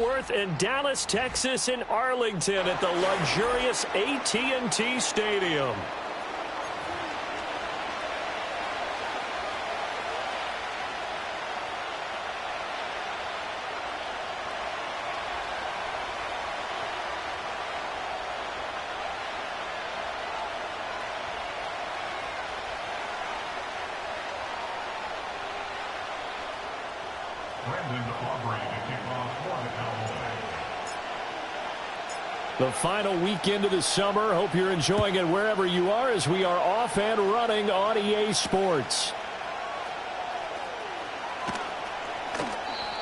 Worth and Dallas, Texas in Arlington at the luxurious AT&T Stadium. The final weekend of the summer. Hope you're enjoying it wherever you are as we are off and running on EA Sports.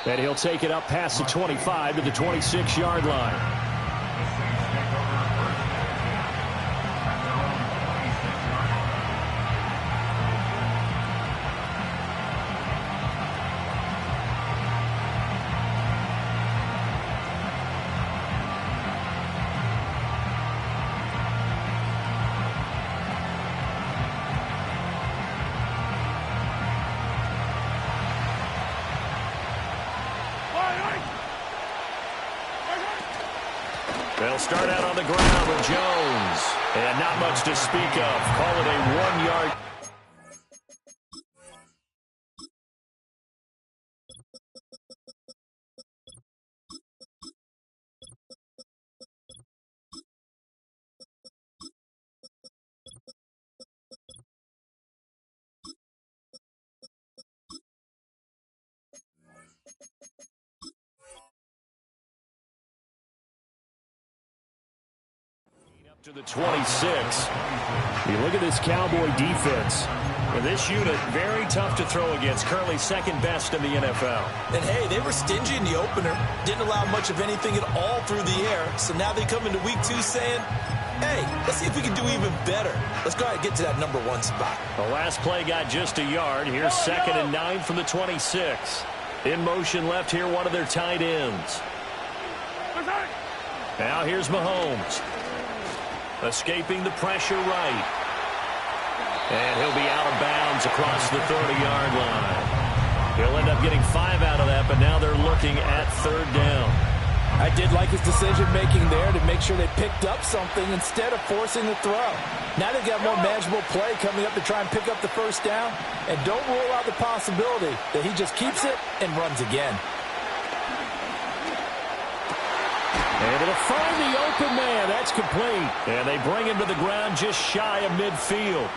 And he'll take it up past the 25 to the 26-yard line. They'll start out on the ground with Jones. And not much to speak of. Call it a 1-yard. To the 26. You look at this Cowboy defense. And this unit, very tough to throw against. Currently second best in the NFL. And hey, they were stingy in the opener. Didn't allow much of anything at all through the air. So now they come into week 2 saying, hey, let's see if we can do even better. Let's go ahead and get to that number 1 spot. The last play got just a yard. Here's 2nd and 9 from the 26. In motion left here, one of their tight ends. Now here's Mahomes. Escaping the pressure right. And he'll be out of bounds across the 30-yard line. He'll end up getting 5 out of that, but now they're looking at 3rd down. I did like his decision-making there to make sure they picked up something instead of forcing the throw. Now they've got more manageable play coming up to try and pick up the 1st down. And don't rule out the possibility that he just keeps it and runs again. Able to find the open man. That's complete. And they bring him to the ground just shy of midfield.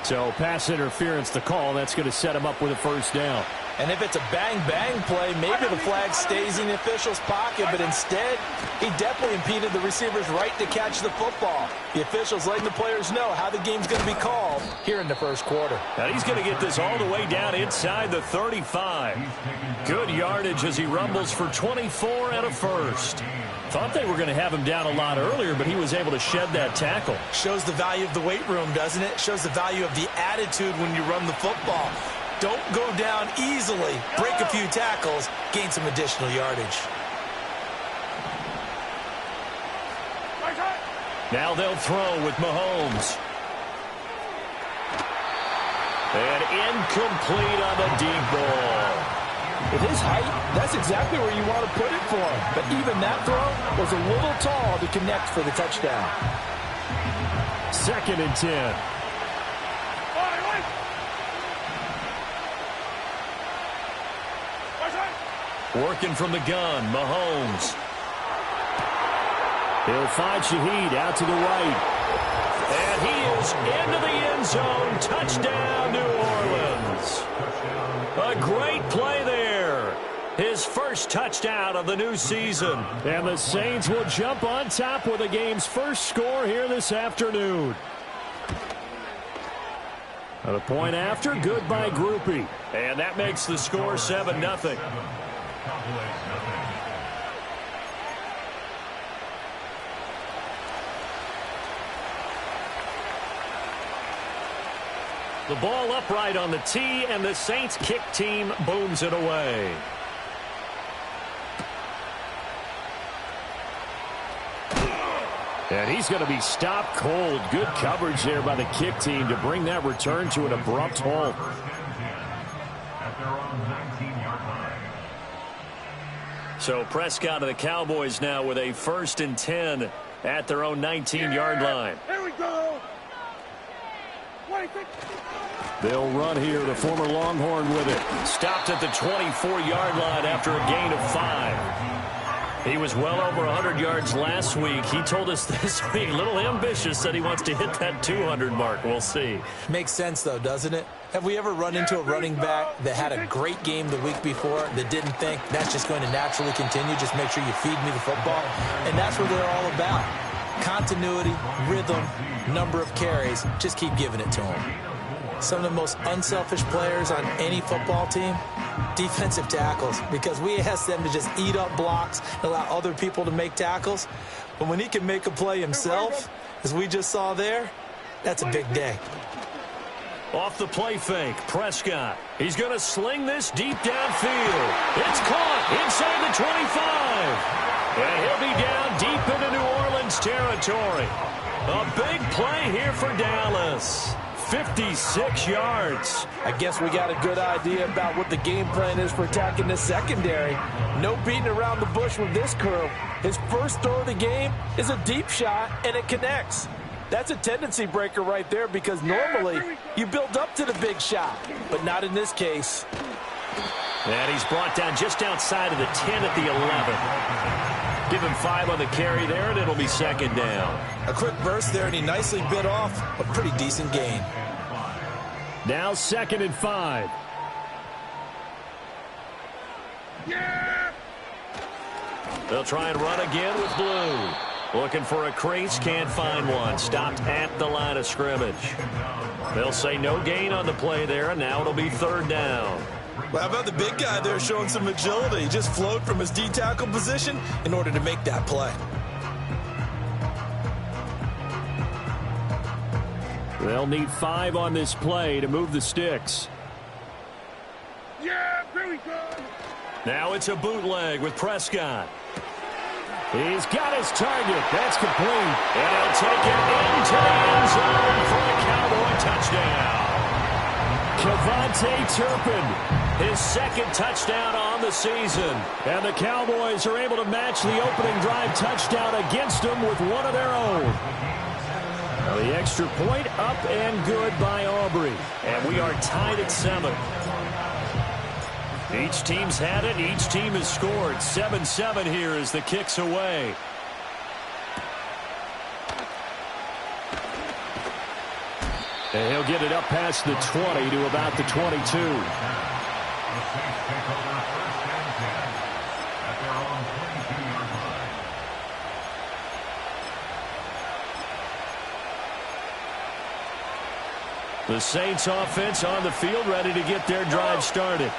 So pass interference the call. That's going to set him up with a 1st down. And if it's a bang-bang play, maybe the flag stays in the official's pocket, but instead, he definitely impeded the receiver's right to catch the football. The official's letting the players know how the game's going to be called here in the 1st quarter. Now he's going to get this all the way down inside the 35. Good yardage as he rumbles for 24 and a 1st. Thought they were going to have him down a lot earlier, but he was able to shed that tackle. Shows the value of the weight room, doesn't it? Shows the value of the attitude when you run the football. Don't go down easily. Break a few tackles. Gain some additional yardage. Now they'll throw with Mahomes. And incomplete on the deep ball. With his height, that's exactly where you want to put it for him. But even that throw was a little tall to connect for the touchdown. 2nd and 10. Working from the gun, Mahomes. He'll find Shaheed out to the right. And he is into the end zone. Touchdown, New Orleans. A great play there. His 1st touchdown of the new season. And the Saints will jump on top with the game's 1st score here this afternoon. And a point after, good by Groupie. And that makes the score 7-0. The ball upright on the tee, and the Saints kick team booms it away. And he's going to be stopped cold. Good coverage there by the kick team to bring that return to an abrupt halt. So Prescott and the Cowboys now with a 1st and 10 at their own 19-yard line. Here we go. They'll run here, the former Longhorn with it. Stopped at the 24-yard line after a gain of 5. He was well over 100 yards last week. He told us this week, a little ambitious, said he wants to hit that 200 mark. We'll see. Makes sense, though, doesn't it? Have we ever run into a running back that had a great game the week before that didn't think that's just going to naturally continue? Just make sure you feed me the football. And that's what they're all about. Continuity, rhythm, number of carries. Just keep giving it to them. Some of the most unselfish players on any football team, defensive tackles, because we ask them to just eat up blocks and allow other people to make tackles. But when he can make a play himself, as we just saw there, that's a big day. Off the play fake, Prescott. He's going to sling this deep downfield. It's caught inside the 25. And he'll be down deep into New Orleans territory. A big play here for Dallas. 56 yards. I guess we got a good idea about what the game plan is for attacking this secondary. No beating around the bush with this crew. His first throw of the game is a deep shot, and it connects. That's a tendency breaker right there because normally you build up to the big shot, but not in this case. And he's brought down just outside of the 10 at the 11. Give him 5 on the carry there, and it'll be 2nd down. A quick burst there, and he nicely bit off a pretty decent gain. Now 2nd and 5. Yeah! They'll try and run again with Blue. Looking for a crease, can't find one. Stopped at the line of scrimmage. They'll say no gain on the play there, and now it'll be 3rd down. Well, how about the big guy there showing some agility? He just flowed from his D-tackle position in order to make that play. They'll need 5 on this play to move the sticks. Yeah, here we go. Now it's a bootleg with Prescott. He's got his target. That's complete. And he'll take it into the end zone for a Cowboy touchdown. Kevontae Turpin, his 2nd touchdown on the season. And the Cowboys are able to match the opening drive touchdown against them with one of their own. Now the extra point up and good by Aubrey. And we are tied at 7. Each team's had it. Each team has scored. 7-7 here as the kick's away. And he'll get it up past the 20 to about the 22. The Saints offense on the field ready to get their drive started.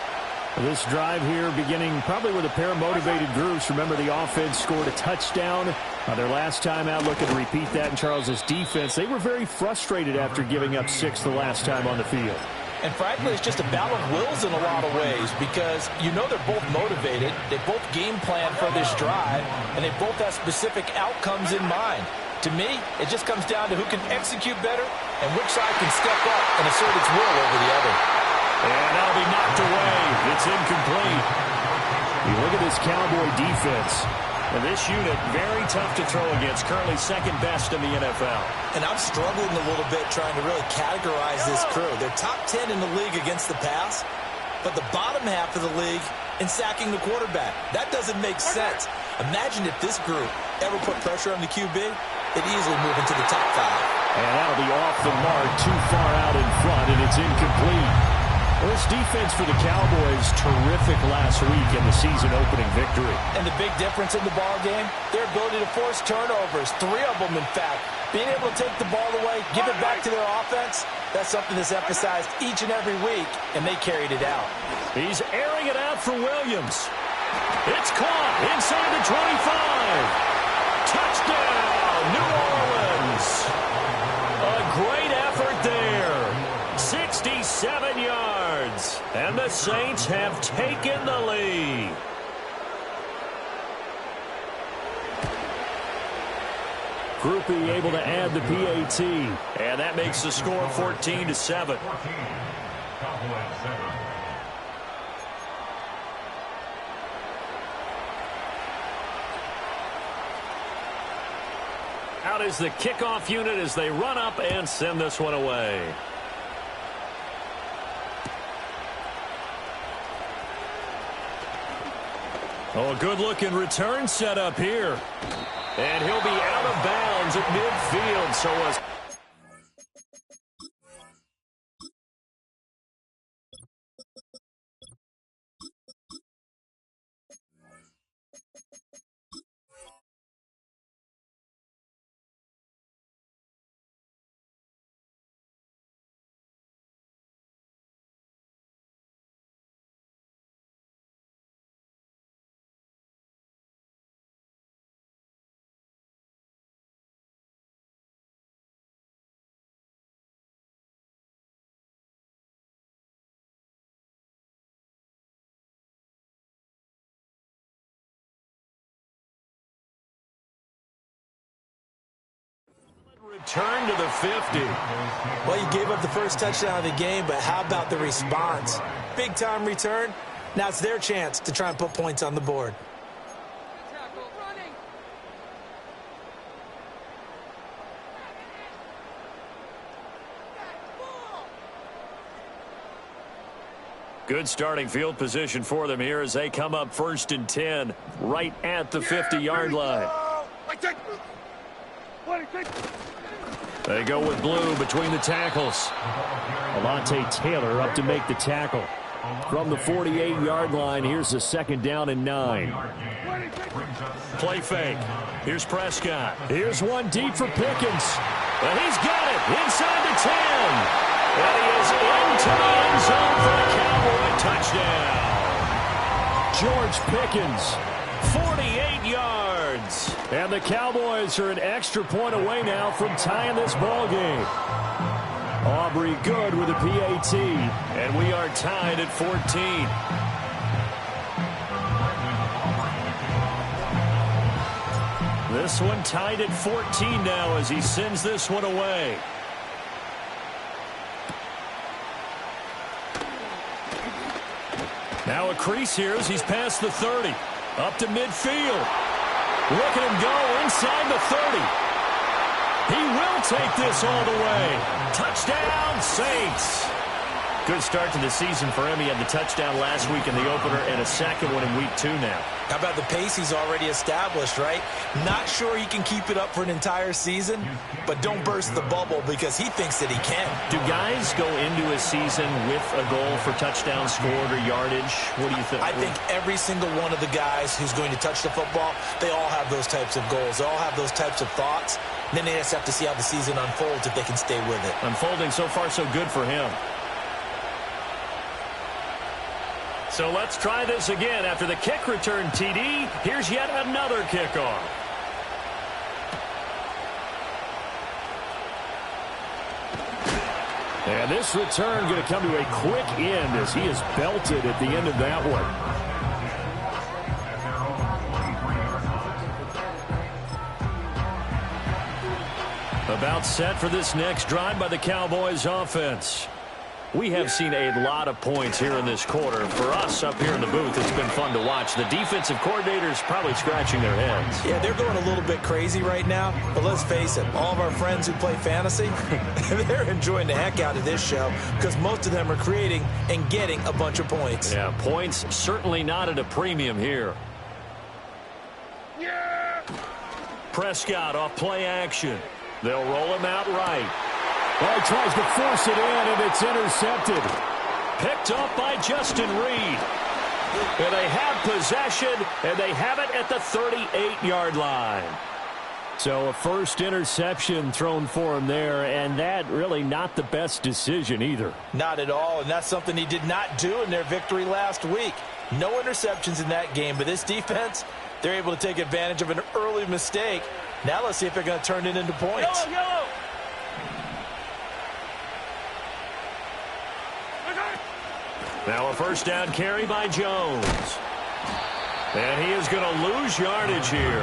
This drive here beginning probably with a pair of motivated groups. Remember, the offense scored a touchdown their last time out. Looking to repeat that in Charles's defense. They were very frustrated after giving up 6 the last time on the field. And frankly, it's just a battle of wills in a lot of ways because you know they're both motivated. They both game plan for this drive, and they both have specific outcomes in mind. To me, it just comes down to who can execute better and which side can step up and assert its will over the other. And that'll be knocked away. It's incomplete. You look at this Cowboy defense. And this unit, very tough to throw against. Currently 2nd best in the NFL. And I'm struggling a little bit trying to really categorize this crew. They're top 10 in the league against the pass, but the bottom half of the league in sacking the quarterback. That doesn't make sense. Imagine if this group ever put pressure on the QB, they'd easily move into the top 5. And that'll be off the mark, too far out in front, and it's incomplete. Well, this defense for the Cowboys, terrific last week in the season-opening victory. And the big difference in the ball game, their ability to force turnovers, 3 of them, in fact. Being able to take the ball away, give it back to their offense, that's something that's emphasized each and every week, and they carried it out. He's airing it out for Williams. It's caught inside the 25. Touchdown, New Orleans. A great effort there. 67 yards. And the Saints have taken the lead. Groupie able to add the PAT. And that makes the score 14-7. Out is the kickoff unit as they run up and send this one away. Oh, a good-looking return set up here. And he'll be out of bounds at midfield. So return to the 50. Well, you gave up the first touchdown of the game, but how about the response? Big-time return. Now it's their chance to try and put points on the board. Good starting field position for them here as they come up 1st and 10 right at the 50-yard line. They go with blue between the tackles. Alontae Taylor up to make the tackle. From the 48-yard line, here's the 2nd down and 9. Play fake. Here's Prescott. Here's one deep for Pickens. And he's got it inside the 10. And he is into the end zone for a Cowboy touchdown. George Pickens, 48 yards. And the Cowboys are an extra point away now from tying this ball game. Aubrey Good with a PAT, and we are tied at 14. This one tied at 14 now as he sends this one away. Now a crease here as he's past the 30. Up to midfield. Look at him go inside the 30. He will take this all the way. Touchdown, Saints. Good start to the season for him. He had the touchdown last week in the opener and a second one in week 2 now. How about the pace he's already established, right? Not sure he can keep it up for an entire season, but don't burst the bubble because he thinks that he can. Do guys go into a season with a goal for touchdown scored or yardage? What do you think? I think every single one of the guys who's going to touch the football, they all have those types of goals. They all have those types of thoughts. Then they just have to see how the season unfolds if they can stay with it. Unfolding so far so good for him. So let's try this again. After the kick return TD, here's yet another kickoff. And this return going to come to a quick end as he is belted at the end of that one. About set for this next drive by the Cowboys offense. We have seen a lot of points here in this quarter. For us up here in the booth, it's been fun to watch. The defensive coordinators probably scratching their heads. Yeah, they're going a little bit crazy right now. But let's face it, all of our friends who play fantasy, they're enjoying the heck out of this show because most of them are creating and getting a bunch of points. Yeah, points certainly not at a premium here. Yeah! Prescott off play action. They'll roll him out right. Well, he tries to force it in, and it's intercepted. Picked up by Justin Reed. And they have possession, and they have it at the 38-yard line. So a first interception thrown for him there, and that really not the best decision either. Not at all, and that's something he did not do in their victory last week. No interceptions in that game, but this defense, they're able to take advantage of an early mistake. Now let's see if they're going to turn it into points. Yellow, yellow. Now a first down carry by Jones. And he is going to lose yardage here.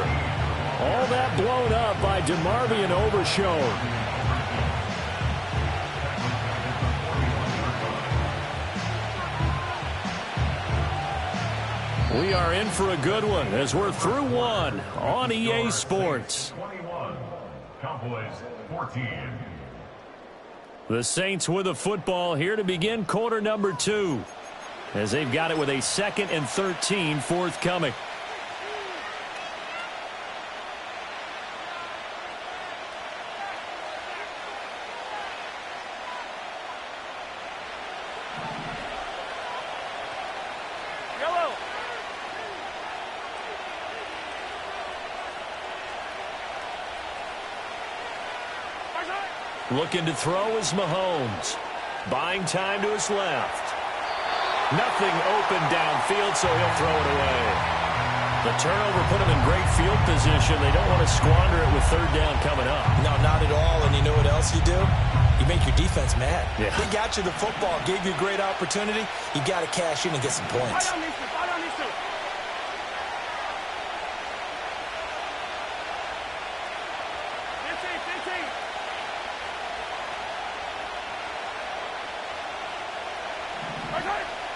All that blown up by DeMarvion Overshown. We are in for a good one as we're through one on EA Sports. Cowboys 14. The Saints with the football here to begin quarter number 2, as they've got it with a 2nd and 13 forthcoming. Looking to throw is Mahomes. Buying time to his left. Nothing open downfield, so he'll throw it away. The turnover put him in great field position. They don't want to squander it with 3rd down coming up. No, not at all. And you know what else you do? You make your defense mad. Yeah. They got you the football, gave you a great opportunity. You got to cash in and get some points.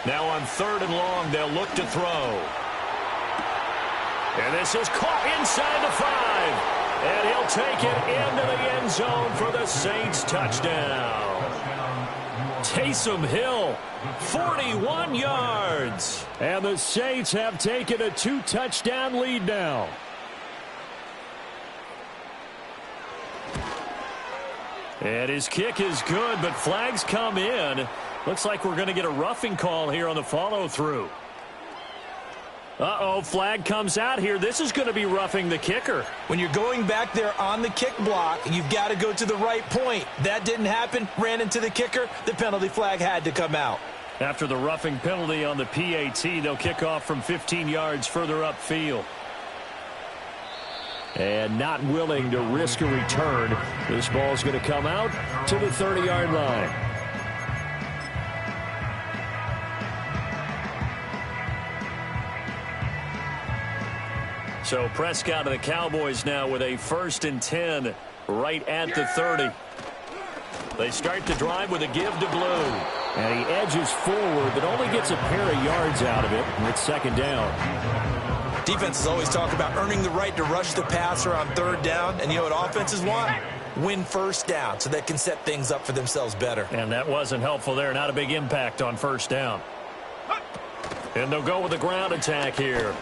Now on 3rd and long, they'll look to throw. And this is caught inside the 5. And he'll take it into the end zone for the Saints touchdown. Taysom Hill, 41 yards. And the Saints have taken a 2-touchdown lead now. And his kick is good, but flags come in. Looks like we're going to get a roughing call here on the follow-through. Uh-oh, flag comes out here. This is going to be roughing the kicker. When you're going back there on the kick block, you've got to go to the right point. That didn't happen. Ran into the kicker. The penalty flag had to come out. After the roughing penalty on the PAT, they'll kick off from 15 yards further upfield. And not willing to risk a return, this ball's going to come out to the 30-yard line. So Prescott of the Cowboys now with a 1st and 10 right at the 30. They start the drive with a give to Blue. And he edges forward, but only gets a pair of yards out of it. And it's 2nd down. Defenses always talk about earning the right to rush the passer on 3rd down. And you know what offenses want? Win 1st down so they can set things up for themselves better. And that wasn't helpful there. Not a big impact on 1st down. And they'll go with a ground attack here.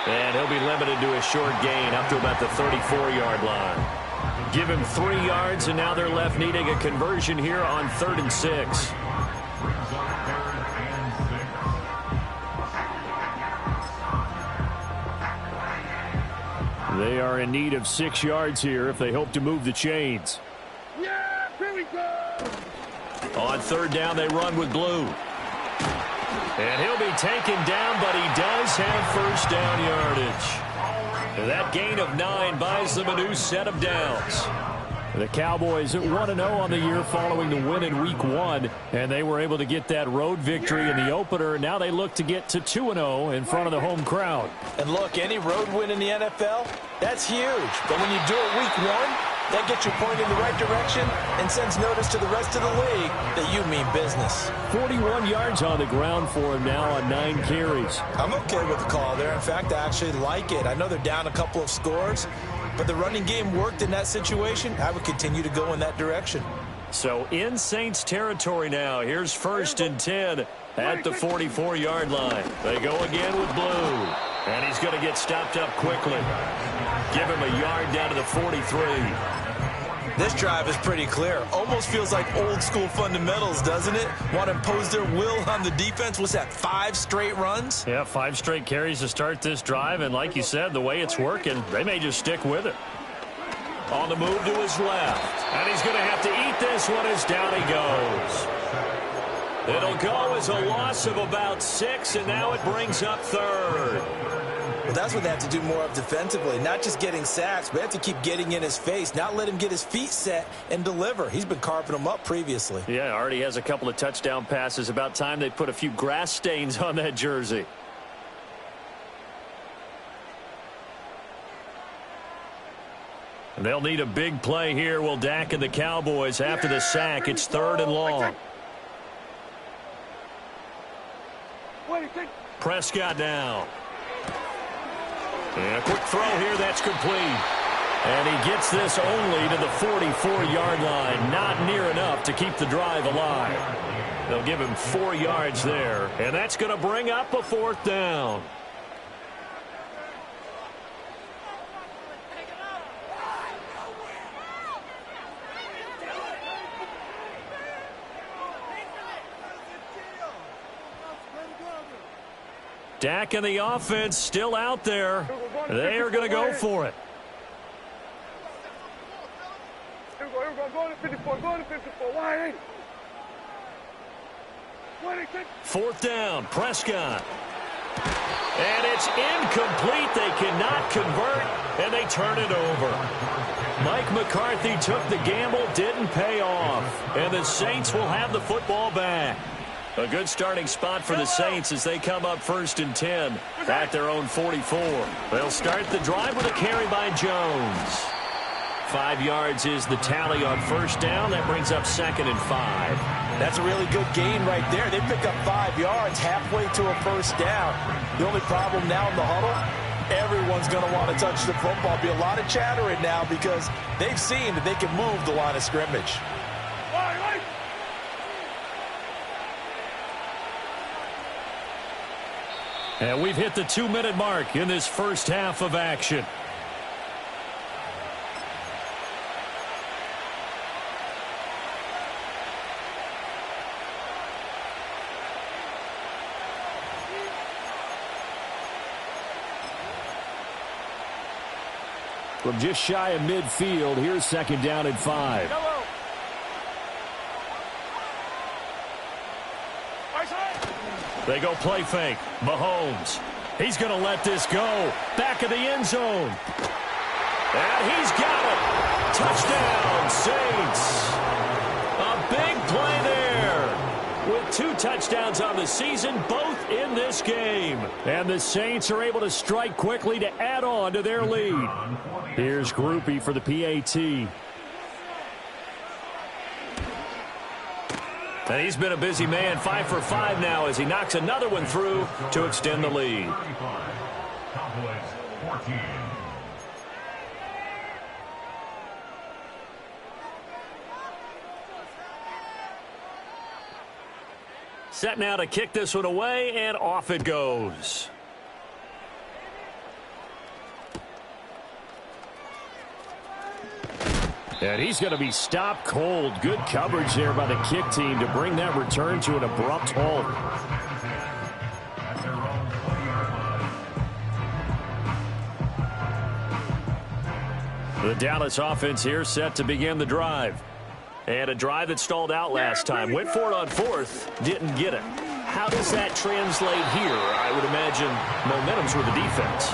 And he'll be limited to a short gain up to about the 34-yard line. Give him 3 yards, and now they're left needing a conversion here on 3rd and 6. They are in need of 6 yards here if they hope to move the chains. Yeah, here we go. On 3rd down, they run with Blue. And he'll be taken down, but he does have 1st down yardage. And that gain of 9 buys them a new set of downs. The Cowboys 1-0 on the year following the win in Week 1, and they were able to get that road victory in the opener. Now they look to get to 2-0 in front of the home crowd. And look, any road win in the NFL, that's huge. But when you do it Week 1, that gets you pointed in the right direction and sends notice to the rest of the league that you mean business. 41 yards on the ground for him now on 9 carries. I'm okay with the call there. In fact, I actually like it. I know they're down a couple of scores, but the running game worked in that situation. I would continue to go in that direction. So in Saints territory now. Here's 1st and 10 at the 44-yard line. They go again with Blue. And he's going to get stopped up quickly. Give him a yard down to the 43. This drive is pretty clear. Almost feels like old school fundamentals, doesn't it? Want to impose their will on the defense. What's that, 5 straight runs? Yeah, 5 straight carries to start this drive. And like you said, the way it's working, they may just stick with it. On the move to his left. And he's going to have to eat this one as down he goes. It'll go as a loss of about 6, and now it brings up 3rd. Well, that's what they have to do more of defensively. Not just getting sacks, but they have to keep getting in his face. Not let him get his feet set and deliver. He's been carving them up previously. Yeah, already has a couple of touchdown passes. About time they put a few grass stains on that jersey. They'll need a big play here. Will Dak and the Cowboys after the sack. It's 3rd and long. Prescott down. And a quick throw here. That's complete. And he gets this only to the 44-yard line. Not near enough to keep the drive alive. They'll give him 4 yards there. And that's going to bring up a 4th down. Dak and the offense still out there. They are going to go for it. Here we go. Go to 54. Go to 54. Why? 4th down, Prescott. And it's incomplete. They cannot convert, and they turn it over. Mike McCarthy took the gamble, didn't pay off. And the Saints will have the football back. A good starting spot for the Saints as they come up 1st and 10 at their own 44. They'll start the drive with a carry by Jones. 5 yards is the tally on 1st down. That brings up 2nd and 5. That's a really good gain right there. They pick up 5 yards halfway to a 1st down. The only problem now in the huddle, everyone's going to want to touch the football. Be a lot of chattering now because they've seen that they can move the line of scrimmage. And we've hit the 2-minute mark in this first half of action. From just shy of midfield, here's 2nd down and 5. They go play fake. Mahomes. He's going to let this go. Back of the end zone. And he's got it. Touchdown, Saints. A big play there. With 2 touchdowns on the season, both in this game. And the Saints are able to strike quickly to add on to their lead. Here's Groupie for the PAT. And he's been a busy man, 5 for 5 now as he knocks another one through to extend the lead. Set now to kick this one away, and off it goes. And he's going to be stopped cold. Good coverage there by the kick team to bring that return to an abrupt halt. The Dallas offense here set to begin the drive. And a drive that stalled out last time. Went for it on 4th, didn't get it. How does that translate here? I would imagine momentum's with the defense.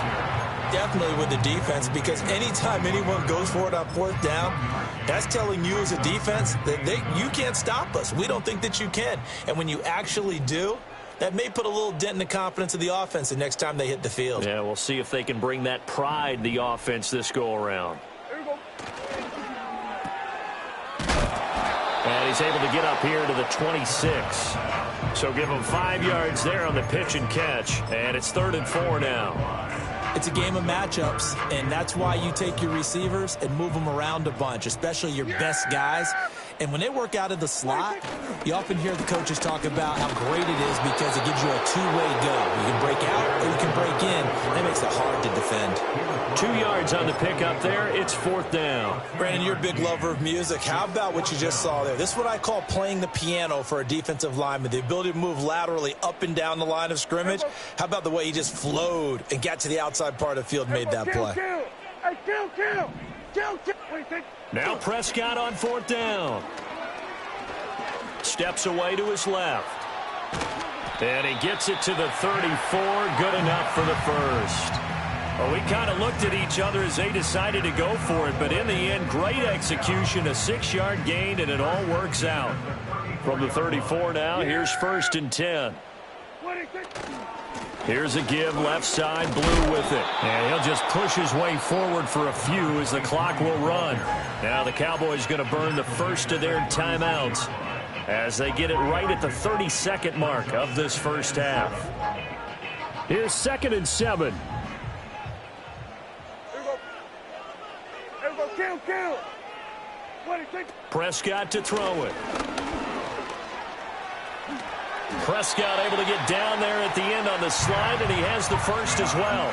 Definitely with the defense, because anytime anyone goes for it on 4th down, that's telling you as a defense that you can't stop us. We don't think that you can. And when you actually do, that may put a little dent in the confidence of the offense the next time they hit the field. Yeah, we'll see if they can bring that pride the offense this go-around. And he's able to get up here to the 26. So give him 5 yards there on the pitch and catch. And it's 3rd and 4 now. It's a game of matchups, and that's why you take your receivers and move them around a bunch, especially your best guys. And when they work out of the slot, you often hear the coaches talk about how great it is because it gives you a two-way go. You can break out or you can break in. That makes it hard to defend. 2 yards on the pickup there. It's 4th down. Brandon, you're a big lover of music. How about what you just saw there? This is what I call playing the piano for a defensive lineman, the ability to move laterally up and down the line of scrimmage. How about the way he just flowed and got to the outside part of the field and made that play? Now Prescott on 4th down. Steps away to his left. And he gets it to the 34. Good enough for the first. Well, we kind of looked at each other as they decided to go for it, but in the end, great execution, a 6-yard gain, and it all works out. From the 34 now, here's 1st and 10. Here's a give, left side, Blue with it. And he'll just push his way forward for a few as the clock will run. Now the Cowboys going to burn the first of their timeouts as they get it right at the 32nd mark of this first half. Here's 2nd and 7. Kill. Prescott to throw it. Prescott able to get down there at the end on the slide, and he has the first as well.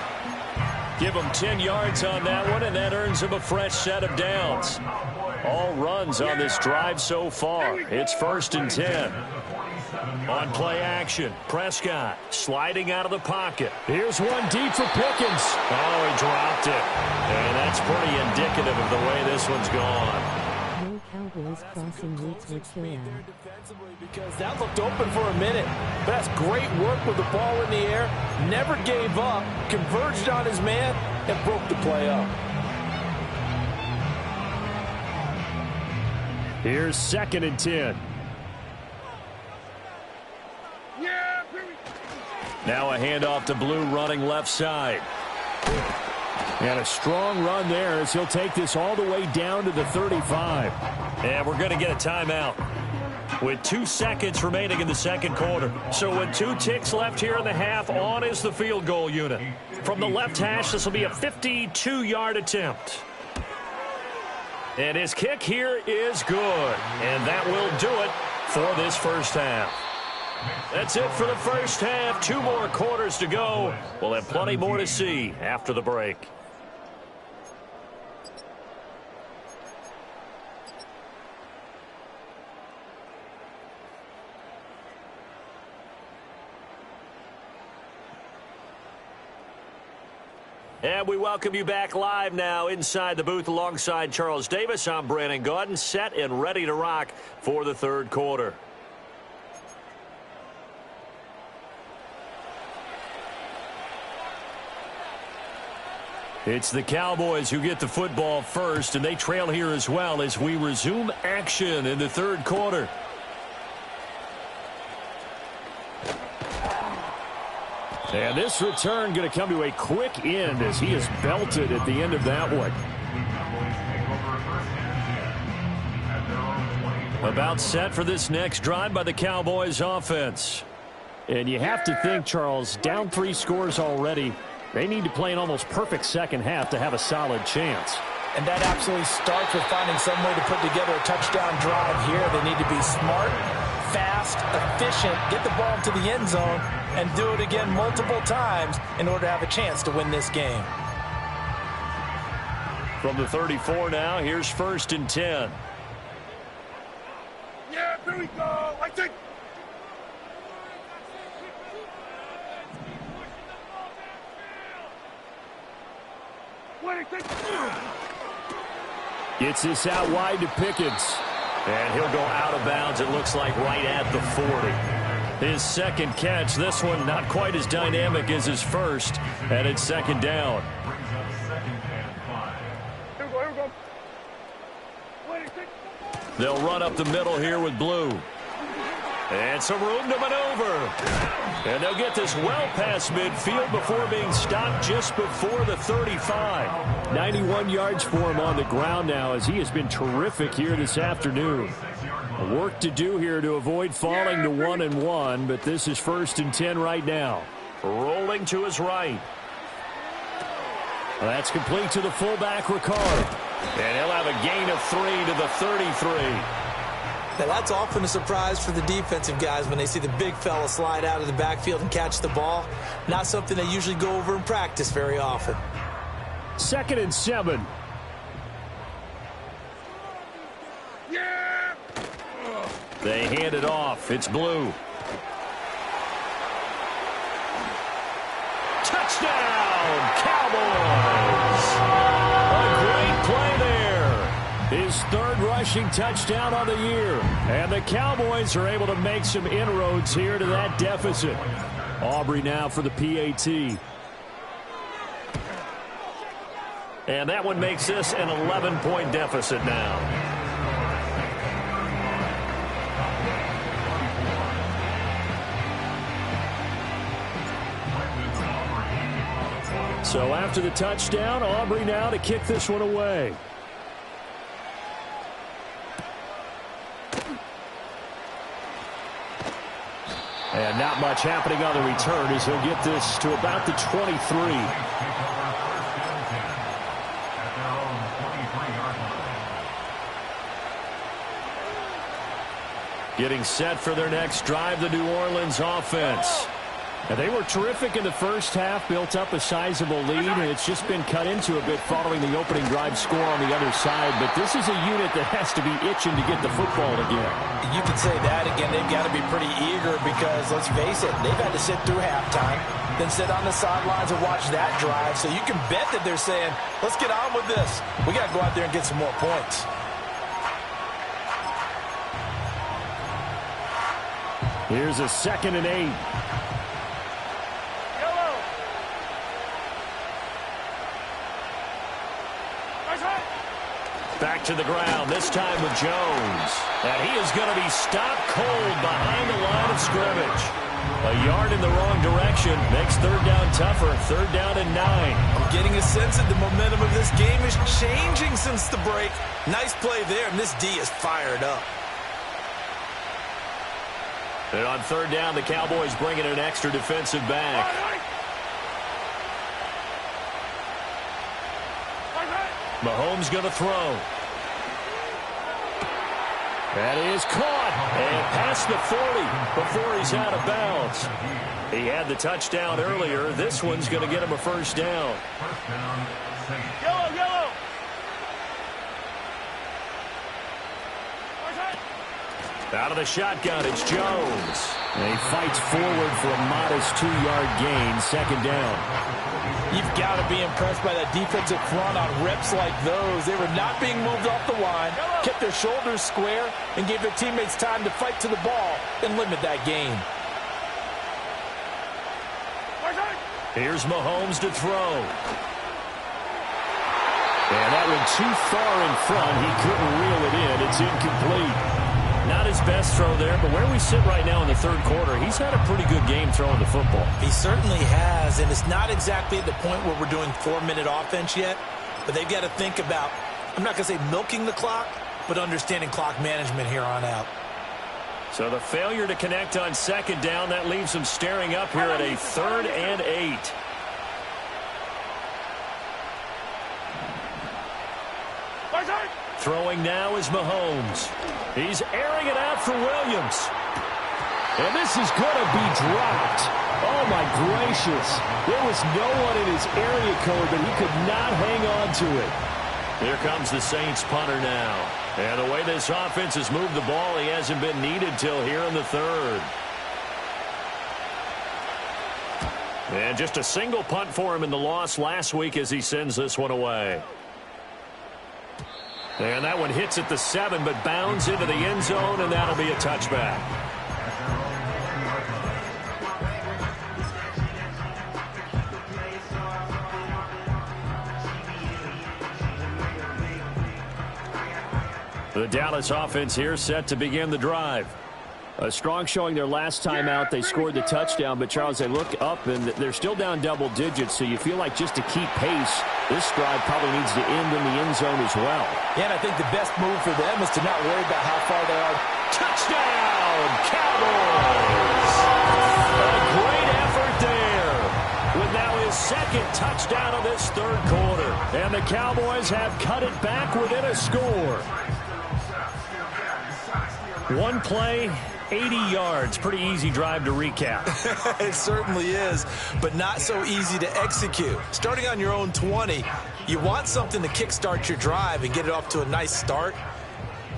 Give him 10 yards on that one, and that earns him a fresh set of downs. All runs on this drive so far. It's 1st and 10. On play action, Prescott sliding out of the pocket. Here's one deep for Pickens. Oh, he dropped it. And that's pretty indicative of the way this one's gone. No Cowboys crossing routes with Killer. Because that looked open for a minute. But that's great work with the ball in the air. Never gave up. Converged on his man and broke the play up. Here's 2nd and 10. Now a handoff to Blue running left side. And a strong run there as he'll take this all the way down to the 35. And we're going to get a timeout with 2 seconds remaining in the second quarter. So with 2 ticks left here in the half, on is the field goal unit. From the left hash, this will be a 52-yard attempt. And his kick here is good. And that will do it for this first half. That's it for the first half. 2 more quarters to go. We'll have plenty more to see after the break. And we welcome you back live now inside the booth alongside Charles Davis. I'm Brandon Gaudin, set and ready to rock for the third quarter. It's the Cowboys who get the football first, and they trail here as well as we resume action in the third quarter. And this return going to come to a quick end as he is belted at the end of that one. About set for this next drive by the Cowboys offense. And you have to think, Charles, down 3 scores already. They need to play an almost perfect second half to have a solid chance. And that absolutely starts with finding some way to put together a touchdown drive here. They need to be smart, fast, efficient, get the ball into the end zone, and do it again multiple times in order to have a chance to win this game. From the 34 now, here's 1st and 10. Yeah, here we go. I think. Gets this out wide to Pickens. And he'll go out of bounds, it looks like, right at the 40. His second catch, this one not quite as dynamic as his first, and it's 2nd down. Here we go. They'll run up the middle here with Blue. And some room to maneuver. And they'll get this well past midfield before being stopped just before the 35. 91 yards for him on the ground now as he has been terrific here this afternoon. Work to do here to avoid falling to 1-1, but this is 1st and 10 right now. Rolling to his right. That's complete to the fullback, Ricard. And he'll have a gain of 3 to the 33. Now, that's often a surprise for the defensive guys when they see the big fella slide out of the backfield and catch the ball. Not something they usually go over in practice very often. 2nd and 7. Yeah! They hand it off. It's Blue. Touchdown, Cowboys! A great play there. His 3rd rushing touchdown on the year. And the Cowboys are able to make some inroads here to that deficit. Aubrey now for the PAT. And that one makes this an 11-point deficit now. So after the touchdown, Aubrey now to kick this one away. And not much happening on the return as he'll get this to about the 23. Getting set for their next drive, the New Orleans offense. And they were terrific in the first half, built up a sizable lead, and it's just been cut into a bit following the opening drive score on the other side. But this is a unit that has to be itching to get the football again. You can say that again. They've got to be pretty eager because, let's face it, they've had to sit through halftime, then sit on the sidelines and watch that drive. So you can bet that they're saying, let's get on with this. We got to go out there and get some more points. Here's a 2nd and 8. Back to the ground, this time with Jones. And he is going to be stopped cold behind the line of scrimmage. A yard in the wrong direction makes 3rd down tougher. 3rd down and 9. I'm getting a sense that the momentum of this game is changing since the break. Nice play there, and this D is fired up. And on 3rd down, the Cowboys bring in an extra defensive back. Mahomes going to throw. That is caught and past the 40 before he's out of bounds. He had the touchdown earlier. This one's going to get him a 1st down. Yellow. Out of the shotgun, it's Jones. And he fights forward for a modest 2-yard gain, 2nd down. You've got to be impressed by that defensive front on reps like those. They were not being moved off the line, kept their shoulders square, and gave their teammates time to fight to the ball and limit that gain. Here's Mahomes to throw. And that one too far in front. He couldn't reel it in. It's incomplete. Not his best throw there, but where we sit right now in the 3rd quarter, he's had a pretty good game throwing the football. He certainly has, and it's not exactly at the point where we're doing 4-minute offense yet, but they've got to think about, I'm not going to say milking the clock, but understanding clock management here on out. So the failure to connect on 2nd down, that leaves him staring up here at a 3rd and 8. Throwing now is Mahomes. He's airing it out for Williams. And this is going to be dropped. Oh, my gracious. There was no one in his area code, but he could not hang on to it. Here comes the Saints punter now. And the way this offense has moved the ball, he hasn't been needed till here in the 3rd. And just a single punt for him in the loss last week as he sends this one away. And that one hits at the 7, but bounds into the end zone, and that'll be a touchback. The Dallas offense here set to begin the drive. A strong showing their last time out. They scored the touchdown, but, Charles, they look up, and they're still down double digits, so you feel like just to keep pace, this drive probably needs to end in the end zone as well. Yeah, and I think the best move for them is to not worry about how far they are. Touchdown, Cowboys! A great effort there with now his 2nd touchdown of this 3rd quarter. And the Cowboys have cut it back within a score. One play, 80 yards. Pretty easy drive to recap. It certainly is, but not so easy to execute. Starting on your own 20, you want something to kickstart your drive and get it off to a nice start.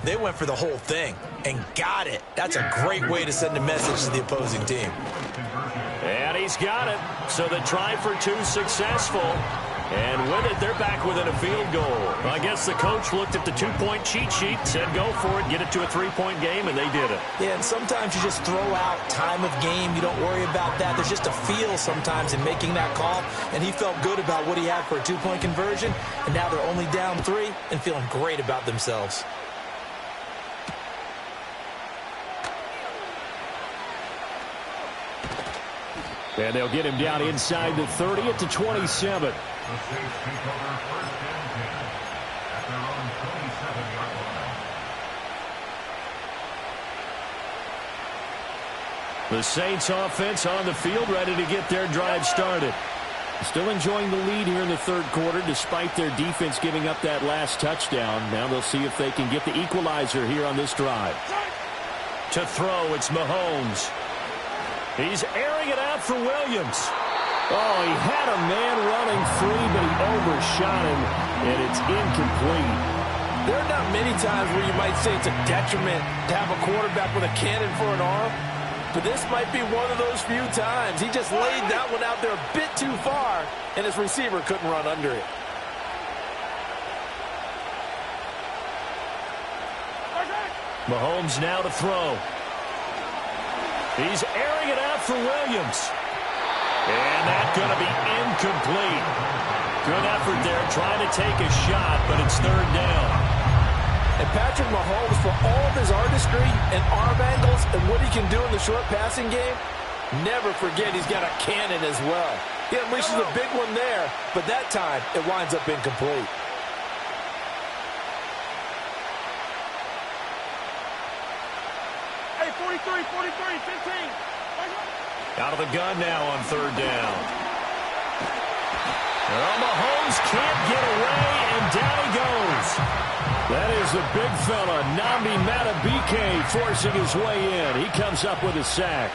They went for the whole thing and got it. That's a great way to send a message to the opposing team. And he's got it. So the try for 2 successful. And with it, they're back within a field goal. I guess the coach looked at the 2-point cheat sheet, said go for it, get it to a 3-point game, and they did it. Yeah, and sometimes you just throw out time of game. You don't worry about that. There's just a feel sometimes in making that call, and he felt good about what he had for a 2-point conversion, and now they're only down 3 and feeling great about themselves. And they'll get him down inside the 30 at the 27. The Saints offense on the field, ready to get their drive started. Still enjoying the lead here in the 3rd quarter despite their defense giving up that last touchdown. Now they'll see if they can get the equalizer here on this drive. To throw, it's Mahomes. He's airing it out for Williams. Oh, he had a man running free, but he overshot him, and it's incomplete. There are not many times where you might say it's a detriment to have a quarterback with a cannon for an arm, but this might be one of those few times. He just laid that one out there a bit too far, and his receiver couldn't run under it. Mahomes now to throw. He's airing it out for Williams. And that's going to be incomplete. Good effort there trying to take a shot, but it's third down. And Patrick Mahomes, for all of his artistry and arm angles and what he can do in the short passing game, never forget he's got a cannon as well. He unleashes a big one there, but that time it winds up incomplete. Hey, 43, 15. Out of the gun now on third down. Well, Mahomes can't get away, and down he goes. That is the big fella, Nnamdi Madubuike, forcing his way in. He comes up with a sack.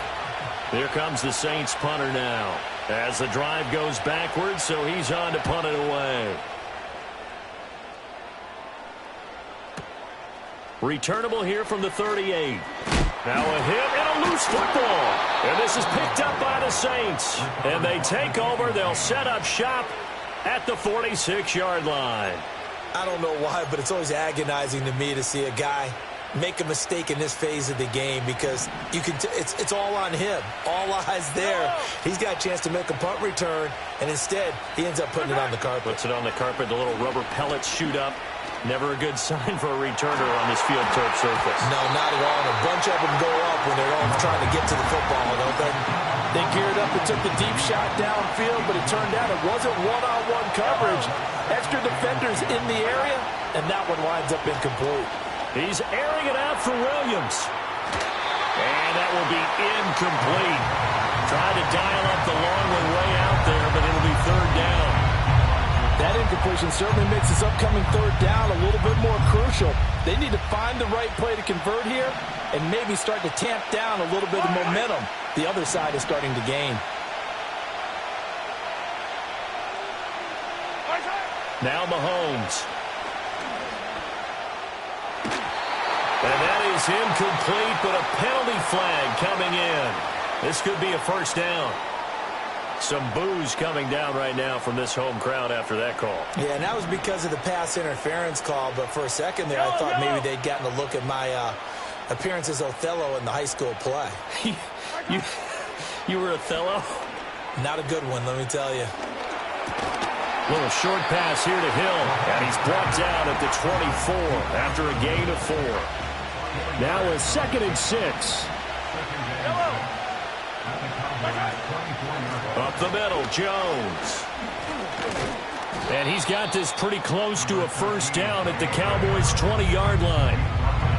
Here comes the Saints punter now. As the drive goes backwards, so he's on to punt it away. Returnable here from the 38. Now a hit and a loose football. And this is picked up by the Saints. And they take over. They'll set up shop at the 46-yard line. I don't know why, but it's always agonizing to me to see a guy make a mistake in this phase of the game because you can it's all on him. All eyes there. He's got a chance to make a punt return, and instead he ends up putting it on the carpet. Puts it on the carpet. The little rubber pellets shoot up. Never a good sign for a returner on this field turf surface. No, not at all. And a bunch of them go up when they're all trying to get to the football, don't they? They geared up and took the deep shot downfield, but it turned out it wasn't one-on-one coverage. Extra defenders in the area, and that one winds up incomplete. He's airing it out for Williams. And that will be incomplete. Tried to dial up the long one way out there, but it'll be third down. That incompletion certainly makes this upcoming third down a little bit more crucial. They need to find the right play to convert here and maybe start to tamp down a little bit of momentum. The other side is starting to gain. Now Mahomes. And that is incomplete, but a penalty flag coming in. This could be a first down. Some boos coming down right now from this home crowd after that call. Yeah, and that was because of the pass interference call, but for a second there I thought maybe they'd gotten a look at my appearance as Othello in the high school play. You were Othello? Not a good one, let me tell you. Little short pass here to Hill, and he's brought down at the 24 after a gain of 4. Now a 2nd and 6. Up the middle, Jones. And he's got this pretty close to a first down at the Cowboys' 20-yard line.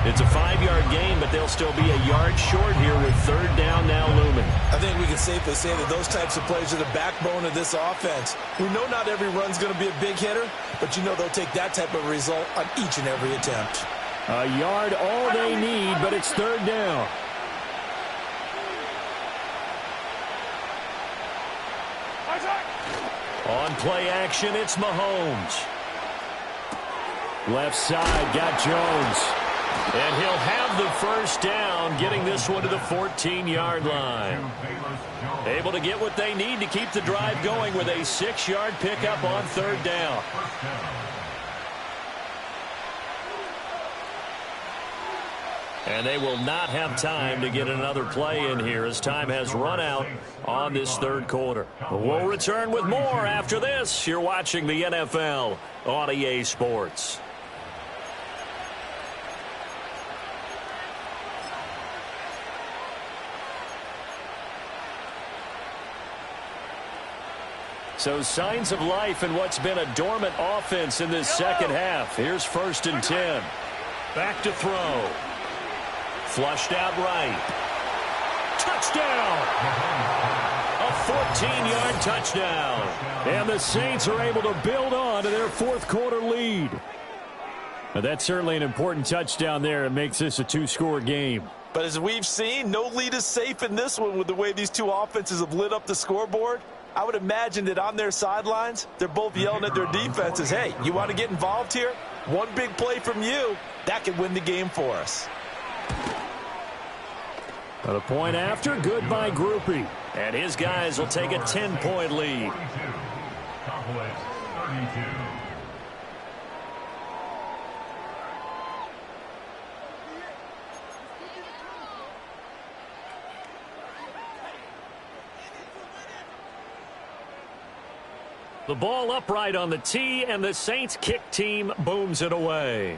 It's a 5-yard gain, but they'll still be a yard short here with third down now looming. I think we can safely say that those types of plays are the backbone of this offense. We know not every run's going to be a big hitter, but you know they'll take that type of result on each and every attempt. A yard all they need, but it's third down. On play action, it's Mahomes. Left side, got Jones. And he'll have the first down, getting this one to the 14-yard line. Able to get what they need to keep the drive going with a 6-yard pickup on third down. And they will not have time to get another play in here as time has run out on this third quarter. We'll return with more after this. You're watching the NFL on EA Sports. So signs of life in what's been a dormant offense in this second half. Here's 1st and 10. Back to throw. Flushed out right. Touchdown! A 14-yard touchdown. And the Saints are able to build on to their fourth quarter lead. Now that's certainly an important touchdown there. It makes this a 2-score game. But as we've seen, no lead is safe in this one with the way these two offenses have lit up the scoreboard. I would imagine that on their sidelines, they're both yelling at their defenses, hey, you want to get involved here? One big play from you, that could win the game for us. But a point after, good by Grupe. And his guys will take a 10-point lead. The ball upright on the tee, and the Saints kick team booms it away.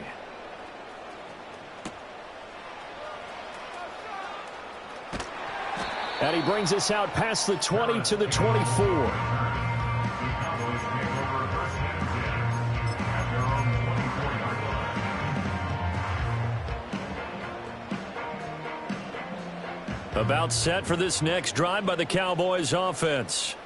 And he brings us out past the 20 to the 24. About set for this next drive by the Cowboys offense.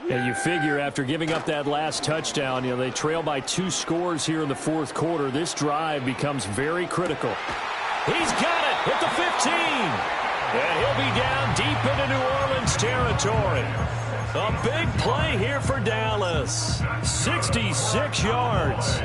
And you figure after giving up that last touchdown, they trail by 2 scores here in the fourth quarter. This drive becomes very critical. He's got it at the 15. And he'll be down deep into New Orleans territory. A big play here for Dallas. 66 yards.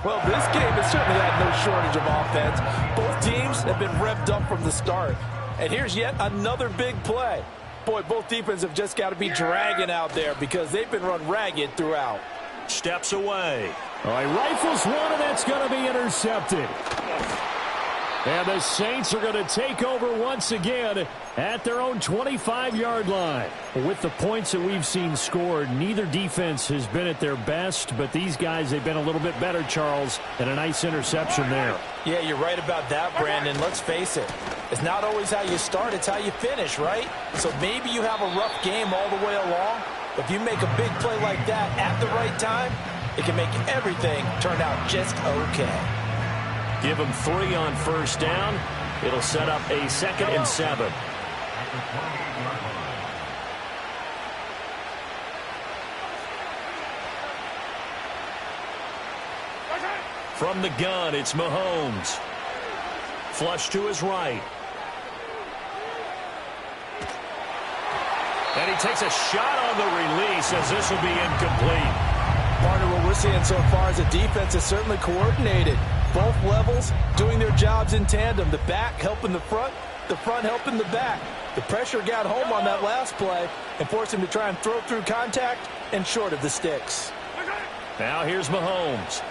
Well, this game has certainly had no shortage of offense. Both teams have been revved up from the start. And here's yet another big play. Boy, both defenses have just got to be dragging out there because they've been run ragged throughout. Steps away. All right, rifles one, and that's going to be intercepted. And the Saints are going to take over once again at their own 25-yard line. With the points that we've seen scored, neither defense has been at their best, but these guys, they've been a little bit better, Charles, and a nice interception there. Yeah, you're right about that, Brandon. Let's face it. It's not always how you start, it's how you finish, right? So maybe you have a rough game all the way along, but if you make a big play like that at the right time, it can make everything turn out just okay. Give them 3 on first down. It'll set up a 2nd and 7. From the gun, it's Mahomes. Flush to his right. And he takes a shot on the release as this will be incomplete. Partner, what we're seeing so far is the defense is certainly coordinated. Both levels doing their jobs in tandem. The back helping the front helping the back. The pressure got home on that last play and forced him to try and throw through contact and short of the sticks. Now here's Mahomes.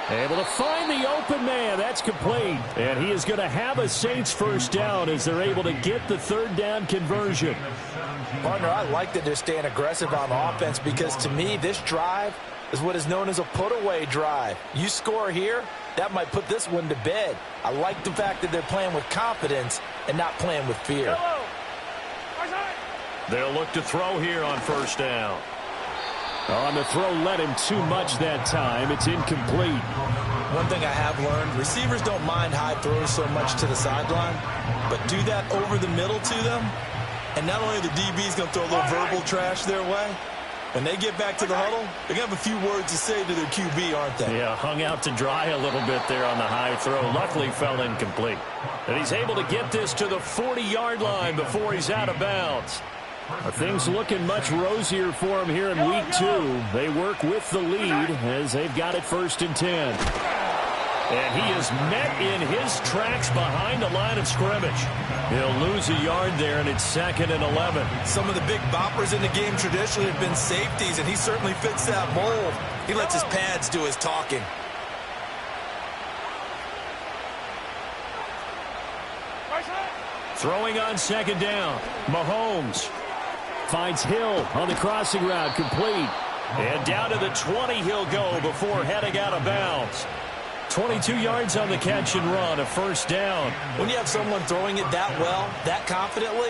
Able to find the open man. That's complete. And he is going to have a Saints first down as they're able to get the 3rd down conversion. Partner, I like that they're staying aggressive on offense because to me this drive is what is known as a put-away drive. You score here, that might put this one to bed. I like the fact that they're playing with confidence and not playing with fear. They'll look to throw here on first down. On the throw, led him too much that time. It's incomplete. One thing I have learned, receivers don't mind high throws so much to the sideline, but do that over the middle to them, and not only are the DBs going to throw a little verbal trash their way, when they get back to the huddle, they're going to have a few words to say to their QB, aren't they? Yeah, hung out to dry a little bit there on the high throw. Luckily fell incomplete. And he's able to get this to the 40-yard line before he's out of bounds. Things looking much rosier for him here in week 2. They work with the lead as they've got it 1st and 10. And he is met in his tracks behind the line of scrimmage. He'll lose a yard there, and it's 2nd and 11. Some of the big boppers in the game traditionally have been safeties, and he certainly fits that mold. He lets his pads do his talking. Throwing on 2nd down, Mahomes finds Hill on the crossing route, complete. And down to the 20 he'll go before heading out of bounds. 22 yards on the catch and run, a 1st down. When you have someone throwing it that well, that confidently,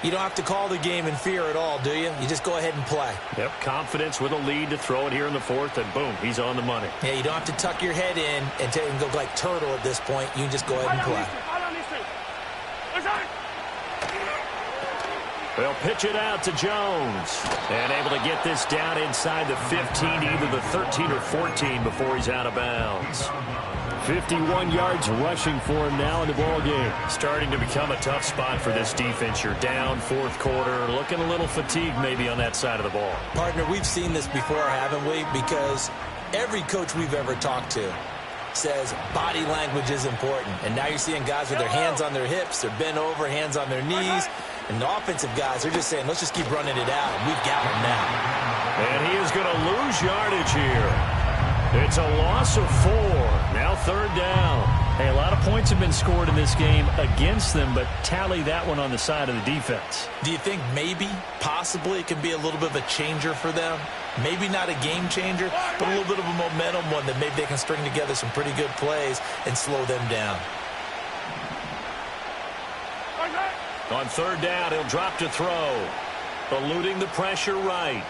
you don't have to call the game in fear at all, do you? You just go ahead and play. Yep, confidence with a lead to throw it here in the 4th, and boom, he's on the money. Yeah, you don't have to tuck your head in and go like turtle at this point. You can just go ahead and play. They'll pitch it out to Jones. And able to get this down inside the 15, either the 13 or 14 before he's out of bounds. 51 yards rushing for him now in the ball game. Starting to become a tough spot for this defense. You're down fourth quarter, looking a little fatigued maybe on that side of the ball. Partner, we've seen this before, haven't we? Because every coach we've ever talked to says body language is important. And now you're seeing guys with their hands on their hips, they're bent over, hands on their knees. And the offensive guys, they're just saying, let's just keep running it out. And we've got them now. And he is going to lose yardage here. It's a loss of 4. Now third down. Hey, a lot of points have been scored in this game against them, but tally that one on the side of the defense. Do you think maybe, possibly, it can be a little bit of a changer for them? Maybe not a game changer, but a little bit of a momentum one that maybe they can string together some pretty good plays and slow them down. On third down, he'll drop to throw. Eluding the pressure right.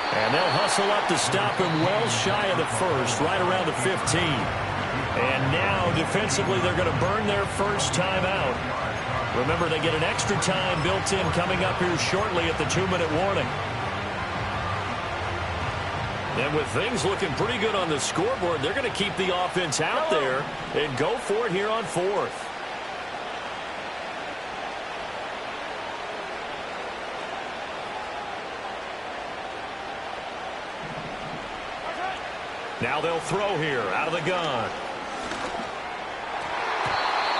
And they'll hustle up to stop him well shy of the first, right around the 15. And now, defensively, they're going to burn their first time out. Remember, they get an extra time built in coming up here shortly at the 2-minute warning. And with things looking pretty good on the scoreboard, they're going to keep the offense out there and go for it here on fourth. Now they'll throw here out of the gun.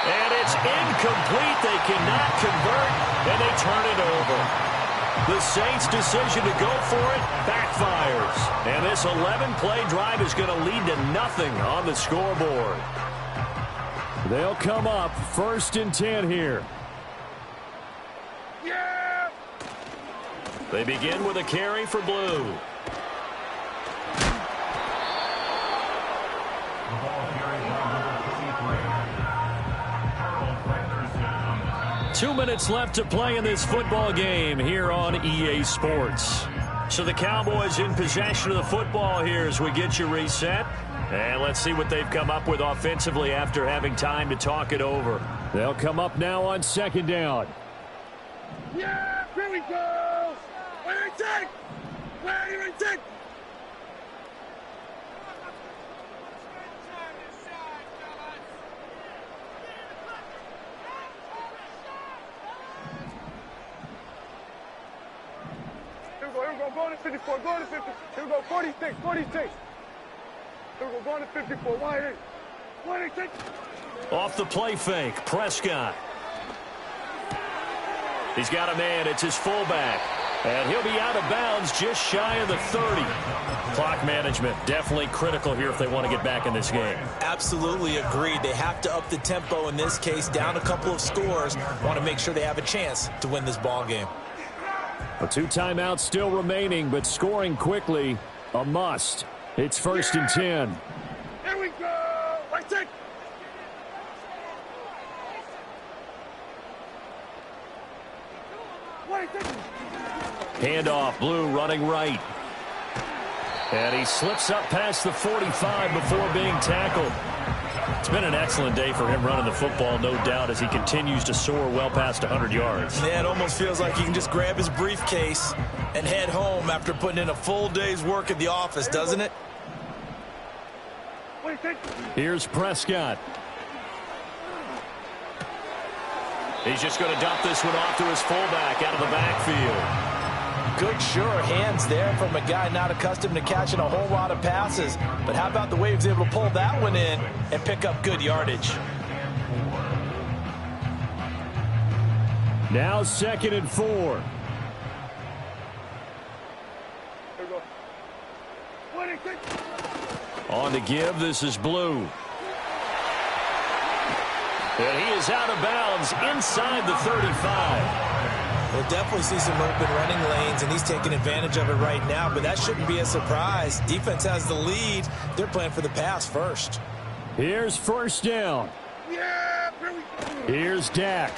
And it's incomplete. They cannot convert, and they turn it over. The Saints' decision to go for it backfires. And this 11-play drive is going to lead to nothing on the scoreboard. They'll come up 1st and 10 here. Yeah! They begin with a carry for Blue. 2 minutes left to play in this football game here on EA Sports. So the Cowboys in possession of the football here as we get you reset. And let's see what they've come up with offensively after having time to talk it over. They'll come up now on 2nd down. Yeah! Here we go! Where you take? Where you take? Go to 54, go to 50. Here we go, 46, 46. Here we go, go to 54, wide 8. Off the play fake, Prescott. He's got a man, it's his fullback. And he'll be out of bounds just shy of the 30. Clock management definitely critical here if they want to get back in this game. Absolutely agreed. They have to up the tempo in this case, down a couple of scores. Want to make sure they have a chance to win this ball game. 2 timeouts still remaining, but scoring quickly, a must. It's 1st and 10. Here we go! Right take! Handoff, Blue running right. And he slips up past the 45 before being tackled. It's been an excellent day for him running the football, no doubt, as he continues to soar well past 100 yards. Yeah, it almost feels like he can just grab his briefcase and head home after putting in a full day's work at the office, doesn't it? Here's Prescott. He's just going to dump this one off to his fullback out of the backfield. Good, sure hands there from a guy not accustomed to catching a whole lot of passes. But how about the way he was able to pull that one in and pick up good yardage? Now 2nd and 4. Here we go. On the give, this is Blue. And he is out of bounds inside the 35. We'll definitely see some open running lanes, and he's taking advantage of it right now, but that shouldn't be a surprise. Defense has the lead. They're playing for the pass first. Here's 1st down. Yeah, here we go. Here's Dak.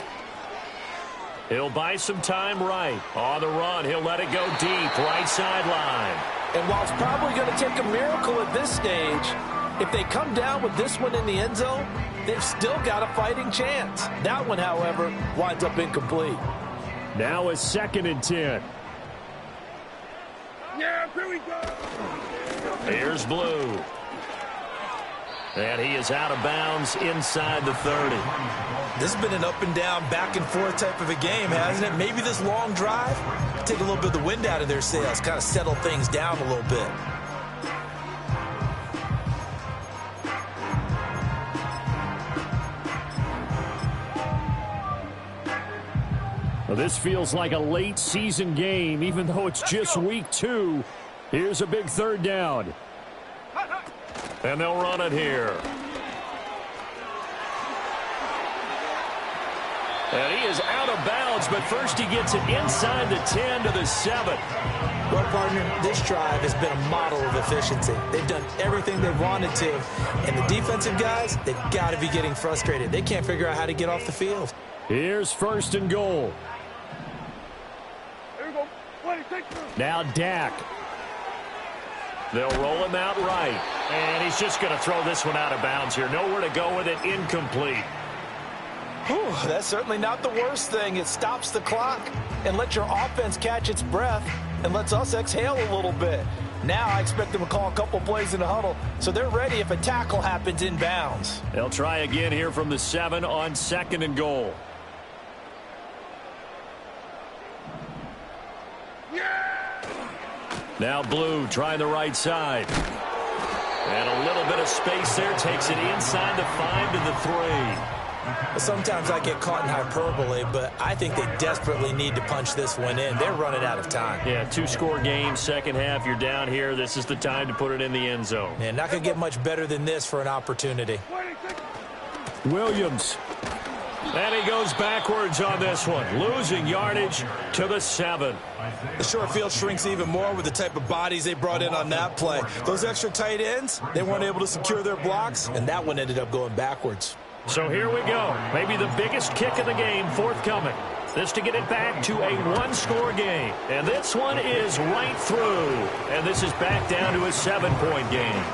He'll buy some time right. On the run, he'll let it go deep, right sideline. And while it's probably going to take a miracle at this stage, if they come down with this one in the end zone, they've still got a fighting chance. That one, however, winds up incomplete. Now a 2nd and 10. Yeah, here we go. Here's Blue. And he is out of bounds inside the 30. This has been an up and down, back and forth type of a game, hasn't it? Maybe this long drive could take a little bit of the wind out of their sails, kind of settle things down a little bit. Well, this feels like a late season game, even though it's just week 2. Here's a big third down. And they'll run it here. And he is out of bounds, but first he gets it inside the 10 to the 7. Well, partner, this drive has been a model of efficiency. They've done everything they wanted to. And the defensive guys, they've got to be getting frustrated. They can't figure out how to get off the field. Here's first and goal. Here we go. 26. Now Dak. They'll roll him out right. And he's just going to throw this one out of bounds here. Nowhere to go with it. Incomplete. Whew, that's certainly not the worst thing. It stops the clock and lets your offense catch its breath and lets us exhale a little bit. Now I expect them to call a couple plays in the huddle, so they're ready if a tackle happens inbounds. They'll try again here from the 7 on second and goal. Now Blue trying the right side. And a little bit of space there. Takes it inside the 5 to the 3. Sometimes I get caught in hyperbole, but I think they desperately need to punch this one in. They're running out of time. Yeah, 2-score game, second half. You're down here. This is the time to put it in the end zone. Man, not going to get much better than this for an opportunity. Williams. And he goes backwards on this one, losing yardage to the 7. The short field shrinks even more with the type of bodies they brought in on that play. Those extra tight ends, they weren't able to secure their blocks, and that one ended up going backwards. So here we go. Maybe the biggest kick of the game forthcoming. This to get it back to a 1-score game. And this one is right through. And this is back down to a 7-point game.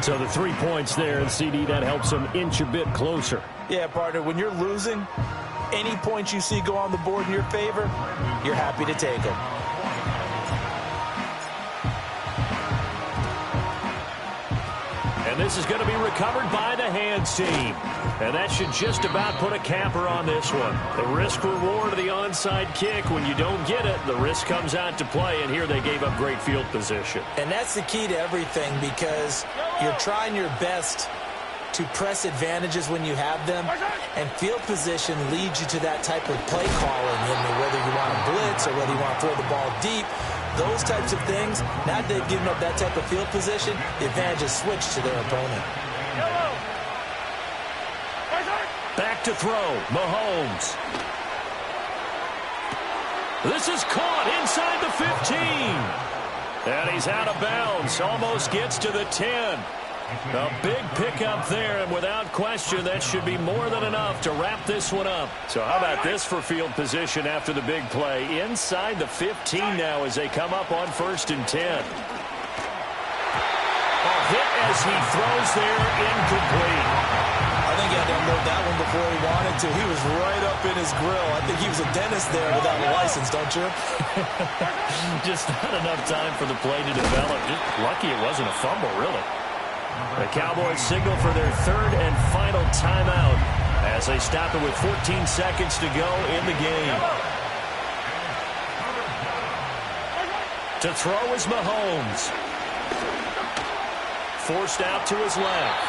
So the 3 points there, and CD, that helps them inch a bit closer. Yeah, partner, when you're losing, any points you see go on the board in your favor, you're happy to take them. And this is going to be recovered by the hands team. And that should just about put a capper on this one. The risk-reward of the onside kick, when you don't get it, the risk comes out to play, and here they gave up great field position. And that's the key to everything, because you're trying your best to press advantages when you have them, and field position leads you to that type of play calling, whether you want to blitz or whether you want to throw the ball deep. Those types of things, now that they've given up that type of field position, the advantage is switched to their opponent. Back to throw, Mahomes. This is caught inside the 15. And he's out of bounds, almost gets to the 10. A big pickup there, and without question, that should be more than enough to wrap this one up. So how about this for field position after the big play? Inside the 15 now as they come up on 1st and 10. A hit as he throws there, incomplete. I think he had to unload that one before he wanted to. He was right up in his grill. I think he was a dentist there without a license, don't you? Just not enough time for the play to develop. Just lucky it wasn't a fumble, really. The Cowboys signal for their 3rd and final timeout as they stop it with 14 seconds to go in the game. To throw is Mahomes. Forced out to his left.